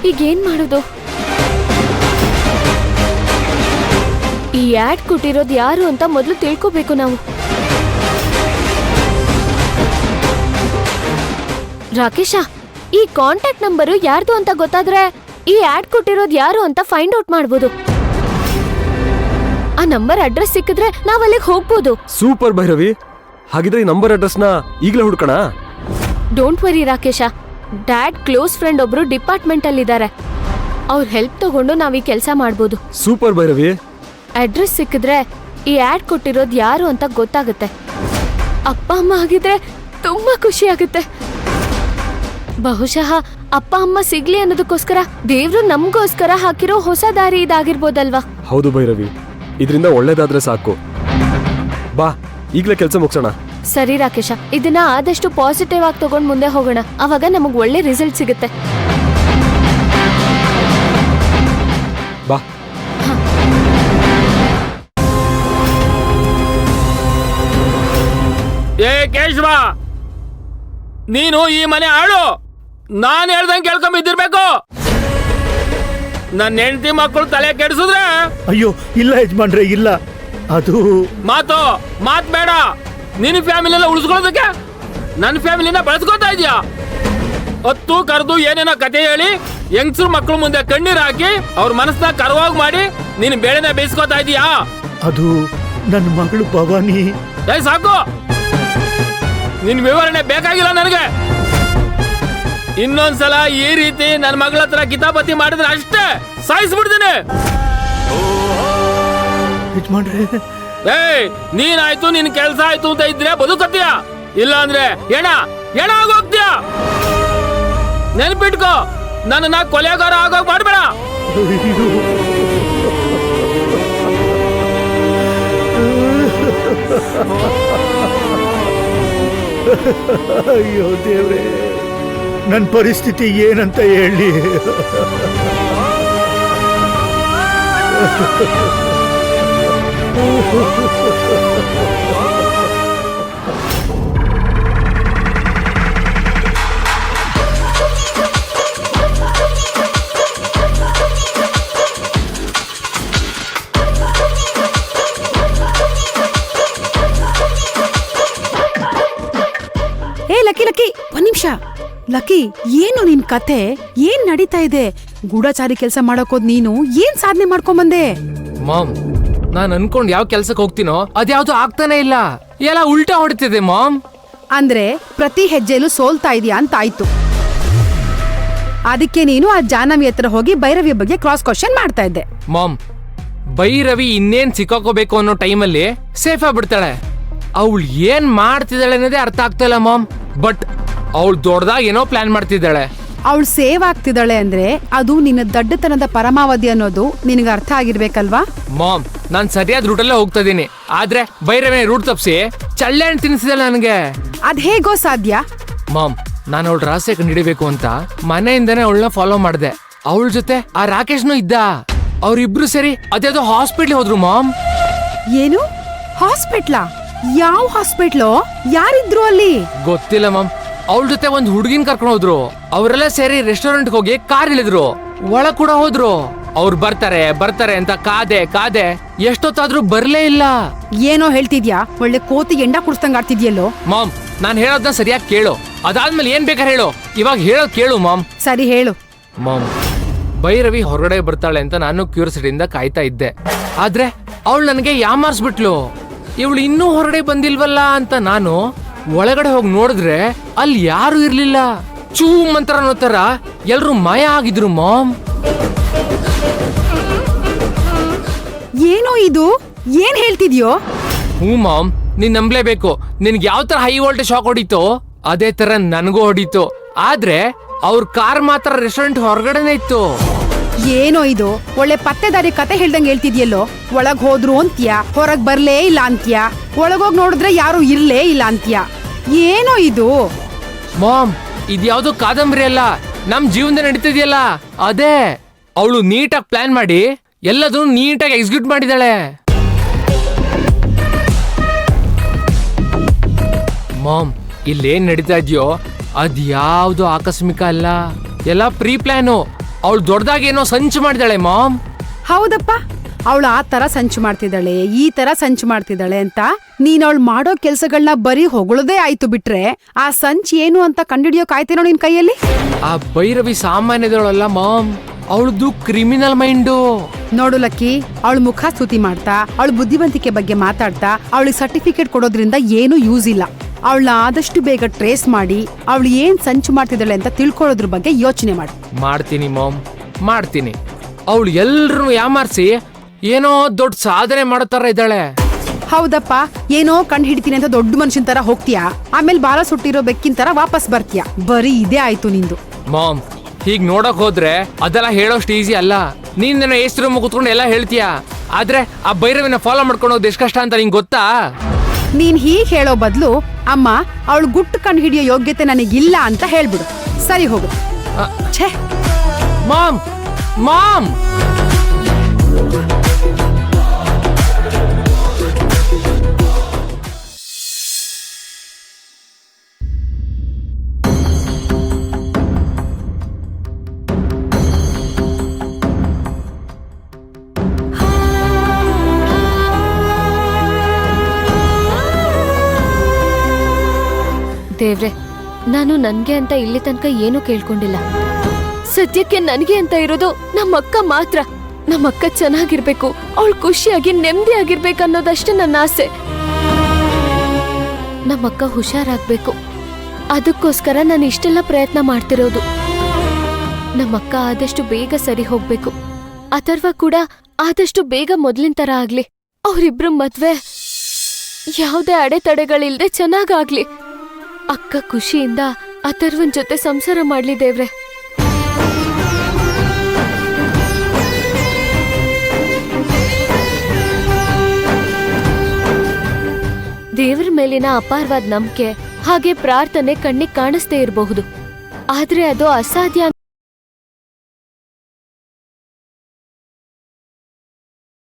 ಈಗೇನ್ ಮಾಡೋದು? ಈ ಆಡ್ ಕೊಟ್ಟಿರೋದು ಯಾರು ಅಂತ ಮೊದಲು ತಿಳ್ಕೋಬೇಕು ನಾವು. ರಾಕೇಶ, ಈ ಕಾಂಟ್ಯಾಕ್ಟ್ ನಂಬರು ಯಾರ್ದು ಅಂತ ಗೊತ್ತಾದ್ರೆ ಈ ಆಡ್ ಕೊಟ್ಟಿರೋದು ಯಾರು ಅಂತ ಫೈಂಡ್ ಔಟ್ ಮಾಡ್ಬೋದು. ಆ ನಂಬರ್ ಅಡ್ರೆಸ್ ಸಿಕ್ಕಿದ್ರೆ ನಾವ್ ಅಲ್ಲಿಗೆ ಹೋಗ್ಬೋದು. ಸೂಪರ್ ಭೈರವಿ, ಹಾಗಿದ್ರೆ ಈ ನಂಬರ್ ಅಡ್ರೆಸ್ನ ಈಗಲೇ ಹುಡ್ಕೋಣ. Don't worry Rakesh, dad close friend ಒಬ್ರು ಡಿಪಾರ್ಟ್ಮೆಂಟ್ ಅಲ್ಲಿ ಇದ್ದಾರೆ. ಅವ್ರ ಹೆಲ್ಪ್ ತಗೊಂಡು ನಾವ್ ಈ ಕೆಲಸ ಮಾಡ್ಬೋದು. ಸೂಪರ್ ಭೈರವಿ. ಅಡ್ರೆಸ್ ಸಿಕ್ಕಿದ್ರೆ ಈ ಆಡ್ ಕೊಟ್ಟಿರೋದು ಯಾರು ಅಂತ ಗೊತ್ತಾಗುತ್ತೆ. ಅಪ್ಪ ಅಮ್ಮ ಆಗಿದ್ರೆ ತುಂಬಾ ಖುಷಿ ಆಗುತ್ತೆ. ಬಹುಶಃ ಅಪ್ಪ ಅಮ್ಮ ಸಿಗ್ಲಿ ಅನ್ನೋದಕ್ಕೋಸ್ಕರ ದೇವ್ರು ನಮ್ಗೋಸ್ಕರ ಹಾಕಿರೋ ಹೊಸ ದಾರಿ ಇದಾಗಿರ್ಬೋದಲ್ವಾ? ಹೌದು ಭೈರವಿ, ಇದರಿಂದ ಒಳ್ಳೇದಾದ್ರೆ ಸಾಕು. ಬಾ, ಈಗಲೇ ಕೆಲಸ ಮುಗಿಸೋಣ. ಸರಿ ರಾಕೇಶ, ಇದನ್ನ ಆದಷ್ಟು ಪಾಸಿಟಿವ್ ಆಗಿ ತಗೊಂಡ್ ಮುಂದೆ ಹೋಗೋಣ. ಅವಾಗ ನಮಗ್ ಒಳ್ಳೆ ರಿಸಲ್ಟ್ ಸಿಗುತ್ತೆ. ಬಾ. ಏ ಕೇಶವ, ನೀನು ಈ ಮನೆ ಆಳು. ನಾನು ಹೇಳ್ದಂಗೆ ಕೇಳ್ಕೊಂಬಿದ್ದಿರ್ಬೇಕು. ನನ್ನ ಹೆಂಡತಿ ಮಕ್ಕಳು ತಲೆ ಕೆಡಿಸಿದ್ರೆ. ಅಯ್ಯೋ ಇಲ್ಲ ಯಜಮಾನ್ರೆ, ಇಲ್ಲ. ಅದು ಮಾತ್ ಬೇಡ. ನಿನ್ನ ಫ್ಯಾಮಿಲಿನ ಉಳಿಸ್ಕೊಳ್ಳೋದಕ್ಕೆ ನನ್ನ ಫ್ಯಾಮಿಲಿನ ಬಳಸ್ಕೊತಾ ಇದೀಯಾ? ಹೊತ್ತು ಕರೆದು ಏನೇನೋ ಕತೆ ಹೇಳಿ ಯಂಗ್ಸ್ರು ಮಕ್ಕಳು ಮುಂದೆ ಕಣ್ಣೀರ್ ಹಾಕಿ ಅವ್ರ ಮನಸ್ಸನ್ನ ಕರವಾಗಿ ಮಾಡಿ ನೀನು ಬೇಳೆನ ಬೇಯಿಸ್ಕೊತಾ ಇದೀಯಾ? ಅದು ನನ್ನ ಮಗಳು ಭವಾನಿ. ಸಾಕು, ನಿನ್ ವಿವರಣೆ ಬೇಕಾಗಿಲ್ಲ ನನಗೆ. ಇನ್ನೊಂದ್ಸಲ ಈ ರೀತಿ ನನ್ನ ಮಗಳ ಹತ್ರ ಕಿತಾಪತಿ ಮಾಡಿದ್ರೆ ಅಷ್ಟೇ ಸಾಯಿಸ್ಬಿಡ್ತೀನಿ. ನೀನಾಯ್ತು, ನಿನ್ ಕೆಲ್ಸ ಆಯ್ತು ಅಂತ ಇದ್ರೆ ಬದುಕತ್ತೀಯ, ಇಲ್ಲ ಅಂದ್ರೆ ಎಣ ಆಗೋಗ್ತೀಯ. ನೆನ್ಪಿಟ್ಕೋ, ನನ್ನ ಕೊಲೆಗಾರ ಆಗೋಗ್ ಮಾಡ್ಬೇಡ. ಅಯ್ಯೋ ದೇವ್ರೆ, ನನ್ನ ಪರಿಸ್ಥಿತಿ ಏನಂತ ಹೇಳಿ. ಲಕ್ಕಿ ಲಕ್ಕಿ, ಒಂದ್ ನಿಮಿಷ. ಲಕ್ಕಿ, ಏನು ನಿನ್ ಕತೆ? ಏನ್ ನಡೀತಾ ಇದೆ? ಗೂಢಚಾರಿ ಕೆಲಸ ಮಾಡಕೋದ್ ನೀನು ಏನ್ ಸಾಧನೆ ಮಾಡ್ಕೊಂಬಂದೆ? ಮಾಮ್, ನಾನ್ ಅನ್ಕೊಂಡ್ ಯಾವ ಕೆಲ್ಸಕ್ಕೆ ಹೋಗ್ತೀನೋ ಅದ್ಯಾವ್ದು ಆಗ್ತಾನೆ ಇಲ್ಲ. ಎಲ್ಲ ಉಲ್ಟಾ ಹೊಡಿತಿದೆ ಮಾಮ್. ಅಂದ್ರೆ ಪ್ರತಿ ಹೆಜ್ಜೆಲೂ ಸೋಲ್ತಾ ಇದೀಯಾ ಅಂತ ಆಯ್ತು. ಅದಕ್ಕೆ ನೀನು ಆ ಜಾಹ್ನವಿ ಹತ್ರ ಹೋಗಿ ಭೈರವಿ ಬಗ್ಗೆ ಕ್ರಾಸ್ ಕ್ವಶನ್ ಮಾಡ್ತಾ ಇದ್ದೆ. ಮಾಮ್, ಭೈರವಿ ಇನ್ನೇನ್ ಸಿಕ್ಕಾಕೋಬೇಕು ಅನ್ನೋ ಟೈಮಲ್ಲಿ ಸೇಫ್ ಆಗ್ಬಿಡ್ತಾಳೆ. ಅವಳು ಏನ್ ಮಾಡ್ತಿದ್ದಾಳೆ ಅನ್ನೋದೇ ಅರ್ಥ ಆಗ್ತಾ ಇಲ್ಲ ಮಾಮ್. ಬಟ್ ಅವಳು ದೊಡ್ಡದಾಗಿ ಏನೋ ಪ್ಲಾನ್ ಮಾಡ್ತಿದ್ದಾಳೆ. ಅವಳು ಸೇವ್ ಆಗ್ತಿದ್ದಾಳೆ ಅಂದ್ರೆ ಅದು ನಿನ್ನ ದಡ್ಡತನದ ಪರಮಾವಧಿ ಅನ್ನೋದು ನಿನಗೆ ಅರ್ಥ ಆಗಿರ್ಬೇಕಲ್ವಾ? ಮಾಮ್, ನಾನ್ ಸರಿಯಾದ ರೂಟಲ್ಲೇ ಹೋಗ್ತಾ ಇದೀನಿ. ಆದ್ರೆ ಭೈರವಿ ರೂಟ್ ತಪ್ಪಿಸಿ ಚಳ್ಳೆ ಹಣ್ಣು ತಿನ್ನಿಸಿದಾಳೆ ನನಗೆ. ಅದ್ ಹೇಗೋ ಸಾಧ್ಯ? ಮಾಮ್, ನಾನು ಅವಳ ರಹಸ್ಯ ಕಂಡಿಡಿಬೇಕು ಅಂತ ಮನೆಯಿಂದನೇ ಅವಳನ್ನ ಫಾಲೋ ಮಾಡ್ದೆ. ಅವಳ ಜೊತೆ ಆ ರಾಕೇಶ್ನು ಇದ್ದ. ಅವ್ರಿಬ್ರು ಸೇರಿ ಅದ್ಯಾವುದೋ ಹಾಸ್ಪಿಟ್ಲ್ ಹೋದ್ರು ಮಾಮ್. ಏನು ಹಾಸ್ಪಿಟ್ಲಾ? ಯಾವ ಹಾಸ್ಪಿಟ್ಲು? ಯಾರಿದ್ರು ಅಲ್ಲಿ? ಗೊತ್ತಿಲ್ಲ ಮಾಮ್. ಅವಳ ಜೊತೆ ಒಂದ್ ಹುಡುಗಿನ ಕರ್ಕೊಂಡು ಹೋದ್ರು. ಅವರೆಲ್ಲ ಸೇರಿ ರೆಸ್ಟೋರೆಂಟ್ ಹೋಗಿ ಕಾರ್ ಇಳಿದ್ರು. ಒಳಗ್ ಕೂಡ ಹೋದ್ರು. ಅವ್ರು ಬರ್ತಾರೆ ಅಂತ ಕಾದೆ ಎಷ್ಟೊತ್ತಾದ್ರೂ ಬರ್ಲೇ ಇಲ್ಲ. ಏನೋ ಹೇಳ್ತಿದ್ಯಾ? ಒಳ್ಳೆ ಕೋತಿ ಎಂಡ ಕುಡಿಸ್ದಂಗ್ ಆಡ್ತಿದ್ಯಲ್ಲೋ. ಮಾಮ್, ನಾನ್ ಹೇಳೋದನ್ನ ಸರಿಯಾಗಿ ಕೇಳು. ಅದಾದ್ಮೇಲೆ ಏನ್ ಬೇಕಾದ್ರೆ ಹೇಳು. ಇವಾಗ ಹೇಳೋದ್ ಕೇಳು ಮಾಮ್. ಸರಿ ಹೇಳು. ಮಾಮ್, ಭೈರವಿ ಹೊರಗಡೆ ಬರ್ತಾಳೆ ಅಂತ ನಾನು ಕ್ಯೂರಿಯಾಸಿಟಿಯಿಂದ ಕಾಯ್ತಾ ಇದ್ದೆ. ಆದ್ರೆ ಅವಳು ನನಗೆ ಯಾಮಾರ್ಸ್ಬಿಟ್ಲು. ಇವಳು ಇನ್ನೂ ಹೊರಗಡೆ ಬಂದಿಲ್ವಲ್ಲ ಅಂತ ನಾನು ಒಳಗಡೆ ಹೋಗಿ ನೋಡಿದ್ರೆ ಅಲ್ಲಿ ಯಾರು ಇರ್ಲಿಲ್ಲ. ಚೂಮ್ ಅಂತ ಅನ್ನೋ ತರ ಎಲ್ರು ಮಾಯ ಆಗಿದ್ರು ಮಾಮ್. ಏನೋ ಇದು? ಏನ್ ಹೇಳ್ತಿದ್ಯೋ? ಹ್ಞೂ ಮಾಮ್, ನೀನ್ ನಂಬ್ಲೇಬೇಕು. ನಿನ್ಗೆ ಯಾವ ತರ ಹೈ ವೋಲ್ಟೇಜ್ ಶಾಕ್ ಹೊಡಿತೋ ಅದೇ ತರ ನನಗೂ ಹೊಡಿತು. ಆದ್ರೆ ಅವ್ರ ಕಾರ್ ಮಾತ್ರ ರೆಸ್ಟೋರೆಂಟ್ ಹೊರಗಡೆನೆ ಇತ್ತು. ಏನೋ ಇದು? ಒಳ್ಳೆ ಪತ್ತೆದಾರಿ ಕತೆ ಹೇಳ್ದಂಗೆ ಹೇಳ್ತಿದ್ಯಲ್ಲೋ. ಒಳಗ್ ಹೋದ್ರು ಅಂತ್ಯ, ಹೊರಗ್ ಬರ್ಲೇ ಇಲ್ಲ ಅಂತ್ಯ, ಒಳಗೋಗ್ ನೋಡಿದ್ರೆ ಯಾರು ಇರ್ಲೇ ಇಲ್ಲ ಅಂತ್ಯ. ಏನೋ ಇದು? ಮಾಮ್, ಇದ್ಯಾವ್ದು ಕಾದಂಬರಿ ಅಲ್ಲ, ನಮ್ ಜೀವನದ ನಡೀತಿದ್ಯಲ್ಲ ಅದೇ. ಅವಳು ನೀಟಾಗಿ ಪ್ಲಾನ್ ಮಾಡಿ ಎಲ್ಲದೂ ನೀಟಾಗಿ ಎಕ್ಸಿಕ್ಯೂಟ್ ಮಾಡಿದಾಳೆ. ಮಾಮ್, ಇಲ್ಲೇನ್ ನಡೀತಾ ಇದೆಯೋ ಅದ್ಯಾವ್ದು ಆಕಸ್ಮಿಕ ಅಲ್ಲ, ಎಲ್ಲ ಪ್ರೀ ಪ್ಲಾನು. ಅವಳು ದೊಡ್ಡದಾಗಿ ಏನೋ ಸಂಚು ಮಾಡಿದಾಳೆ ಮಾಮ್. ಹೌದಪ್ಪ, ಅವಳು ಆ ತರ ಸಂಚು ಮಾಡ್ತಿದ್ದಾಳೆ, ಈ ತರ ಸಂಚು ಮಾಡ್ತಿದ್ದಾಳೆ ಅಂತ ನೀನ್ ಅವಳು ಮಾಡೋ ಕೆಲ್ಸಗಳನ್ನ ಬರೀ ಹೊಗಳದೇ ಆಯ್ತು ಬಿಟ್ರೆ ಆ ಸಂಚ್ ಏನು ಅಂತ ಕಂಡಿಡಿಯೋಕ್ ಆಯ್ತೇನೋ ನಿನ್ ಕೈಯಲ್ಲಿ? ಆ ಭೈರವಿ ಸಾಮಾನ್ಯದವಳಲ್ಲ ಮಾಮ್, ಅವಳದು ಕ್ರಿಮಿನಲ್ ಮೈಂಡು. ನೋಡು ಲಕ್ಕಿ, ಅವಳ ಮುಖ ಸ್ತುತಿ ಮಾಡ್ತಾ ಅವಳ ಬುದ್ಧಿವಂತಿಕೆ ಬಗ್ಗೆ ಮಾತಾಡ್ತಾ ಅವಳಿಗೆ ಸರ್ಟಿಫಿಕೇಟ್ ಕೊಡೋದ್ರಿಂದ ಏನು ಯೂಸ್ ಇಲ್ಲ. ಅವಳನ್ನ ಆದಷ್ಟು ಬೇಗ ಟ್ರೇಸ್ ಮಾಡಿ ಅವಳು ಏನ್ ಸಂಚು ಮಾಡ್ತಿದ್ದಾಳೆ ಅಂತ ತಿಳ್ಕೊಳ್ಳೋದ್ರ ಬಗ್ಗೆ ಯೋಚನೆ ಮಾಡು. ಮಾಡ್ತೀನಿ ಮಾಮ್, ಮಾಡ್ತೀನಿ. ಅವಳು ಎಲ್ರು ಯಾಮಾರ್ಸಿ ಏನೋ ದೊಡ್ಡ ಸಾಧನೆ ಮಾಡೋ ತರ ಇದ್ದಾಳೆ. ಹೌದಪ್ಪ, ಏನೋ ಕಂಡು ಹಿಡಿತೀನಿ ಅಂತ ದೊಡ್ಡ ಮನುಷ್ಯನ್ ತರ ಹೋಗ್ತೀಯಾ, ಆಮೇಲೆ ಬಾಲ ಸುಟ್ಟಿರೋ ಬೆಕ್ಕಿನ ತರ ವಾಪಸ್ ಬರ್ತೀಯಾ. ಬರೀ ಇದೇ ಆಯ್ತು ನಿಂದು. ಮಾಮ್, ಹೀಗ್ ನೋಡಕ್ ಹೋದ್ರೆ ಅದೆಲ್ಲ ಹೇಳೋಷ್ಟು ಈಸಿ ಅಲ್ಲ. ನೀನ್ ನನ್ನ ಹೆಸರು ಕೂತ್ಕೊಂಡು ಎಲ್ಲ ಹೇಳ್ತೀಯಾ, ಆದ್ರೆ ಆ ಭೈರವಿನ ಫಾಲೋ ಮಾಡ್ಕೊಂಡು ಹೋಗೋದು ಎಷ್ಟು ಕಷ್ಟ ಅಂತ ನಿಂಗೆ ಗೊತ್ತಾ? ನೀನ್ ಹೀಗ್ ಹೇಳೋ ಬದ್ಲು ಅಮ್ಮ ಅವಳು ಗುಟ್ಟು ಕಂಡು ಹಿಡಿಯೋ ಯೋಗ್ಯತೆ ನನಗಿಲ್ಲ ಅಂತ ಹೇಳ್ಬಿಡು. ಸರಿ ಹೋಗು. ಛೇ ಮಾಮ್, ಮಾಮ್ ದೇವ್ರೆ, ನಾನು ನನ್ಗೆ ಅಂತ ಇಲ್ಲಿ ತನಕ ಏನೂ ಕೇಳ್ಕೊಂಡಿಲ್ಲ. ಸದ್ಯಕ್ಕೆ ನನಗೆ ಅಂತ ಇರೋದು ನಮ್ಮಕ್ಕ ಮಾತ್ರ. ನಮ್ಮಕ್ಕ ಚೆನ್ನಾಗಿರ್ಬೇಕು, ಅವಳು ಖುಷಿಯಾಗಿ ನೆಮ್ಮದಿಯಾಗಿರ್ಬೇಕು ಅನ್ನೋದಷ್ಟೇ ನನ್ನ ಆಸೆ. ನಮ್ಮಕ್ಕ ಹುಷಾರಾಗ್ಬೇಕು, ಅದಕ್ಕೋಸ್ಕರ ನಾನು ಇಷ್ಟೆಲ್ಲ ಪ್ರಯತ್ನ ಮಾಡ್ತಿರೋದು. ನಮ್ಮಕ್ಕ ಆದಷ್ಟು ಬೇಗ ಸರಿ ಹೋಗ್ಬೇಕು, ಅಥರ್ವ ಕೂಡ ಆದಷ್ಟು ಬೇಗ ಮೊದ್ಲಿನ ತರ ಆಗ್ಲಿ. ಅವರಿಬ್ರು ಮದ್ವೆ ಯಾವುದೇ ಅಡೆತಡೆಗಳಿಲ್ದೆ ಚೆನ್ನಾಗಾಗ್ಲಿ. ಅಕ್ಕ ಖುಷಿಯಿಂದ ಅಥರ್ವನ್ ಜೊತೆ ಸಂಸಾರ ಮಾಡ್ಲಿ ದೇವ್ರೆ. ದೇವ್ರ ಮೇಲಿನ ಅಪಾರವಾದ ನಂಬಿಕೆ ಹಾಗೆ ಪ್ರಾರ್ಥನೆ ಕಣ್ಣಿಗೆ ಕಾಣಿಸ್ದೇ ಇರಬಹುದು, ಆದ್ರೆ ಅದು ಅಸಾಧ್ಯ